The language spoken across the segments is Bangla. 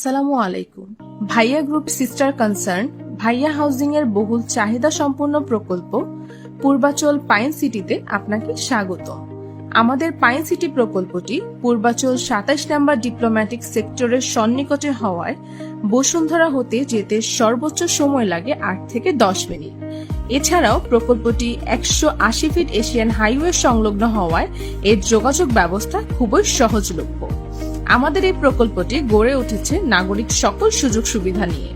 আসসালামু আলাইকুম। ভাইয়া গ্রুপ সিস্টার কনসার্ন ভাইয়া হাউজিং এর বহুল চাহিদা সম্পন্ন প্রকল্প পূর্বাচল পাইন সিটিতে আপনাকে স্বাগত। আমাদের পাইন সিটি প্রকল্পটি পূর্বাচল ২৭ নম্বর ডিপ্লোম্যাটিক সেক্টরের সন্নিকটে হওয়ায় বসুন্ধরা হতে যেতে সর্বোচ্চ সময় লাগে ৮ থেকে ১০ মিনিট। এছাড়াও প্রকল্পটি ১৮০ ফিট এশিয়ান হাইওয়ে সংলগ্ন হওয়ায় এর যোগাযোগ ব্যবস্থা খুবই সহজলভ্য। আমাদের এই প্রকল্পটি গড়ে উঠেছে নাগরিক সকল সুযোগ সুবিধা নিয়ে।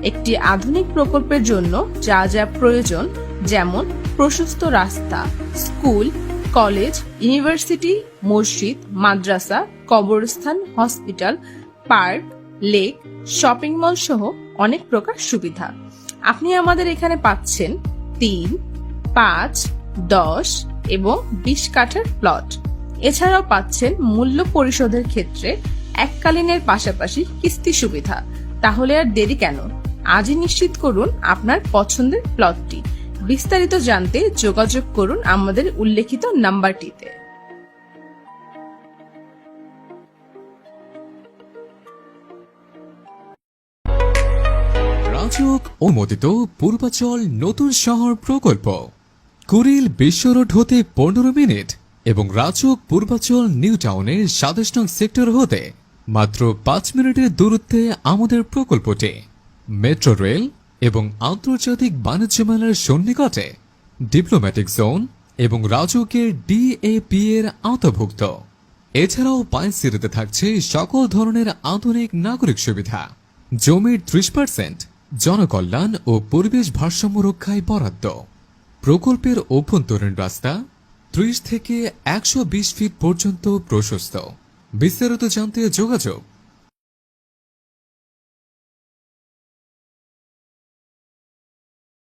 একটি আধুনিক প্রকল্পের জন্য যা যা প্রয়োজন, যেমন প্রশস্ত রাস্তা, স্কুল, কলেজ, ইউনিভার্সিটি, মসজিদ, মাদ্রাসা, কবরস্থান, hospital, park, lake, shopping mall সহ অনেক প্রকার সুবিধা। আপনি আমাদের এখানে পাচ্ছেন ৩, ৫, ১০ এবং ২০ কাঠার প্লট। এছাড়াও পাচ্ছেন মূল্য পরিশোধের ক্ষেত্রে এককালীনের পাশাপাশি কিস্তি সুবিধা। তাহলে আর দেরি কেন, আজই নিশ্চিত করুন আপনার পছন্দের প্লটটি। বিস্তারিত জানতে যোগাযোগ করুন আমাদের উল্লেখিত নাম্বারটিতে। রাজউক অনুমোদিত পূর্বাচল নতুন শহর প্রকল্প কুড়িল বিশ্ব রোড হতে ১৫ মিনিট এবং রাজউক পূর্বাচল নিউ টাউনের ২৭ নং সেক্টর হতে মাত্র ৫ মিনিটের দূরত্বে আমাদের প্রকল্পটি মেট্রো রেল এবং আন্তর্জাতিক বাণিজ্য মেলার সন্নিকটে, ডিপ্লোম্যাটিক জোন এবং রাজউকের DAP এর আওতাভুক্ত। এছাড়াও পাইন সিটিতে থাকছে সকল ধরনের আধুনিক নাগরিক সুবিধা। জমির ৩০% জনকল্যাণ ও পরিবেশ ভারসাম্য রক্ষায় বরাদ্দ। প্রকল্পের অভ্যন্তরীণ রাস্তা ৩০ থেকে ১২০ ফিট পর্যন্ত প্রশস্ত। বিস্তারিত জানতে যোগাযোগ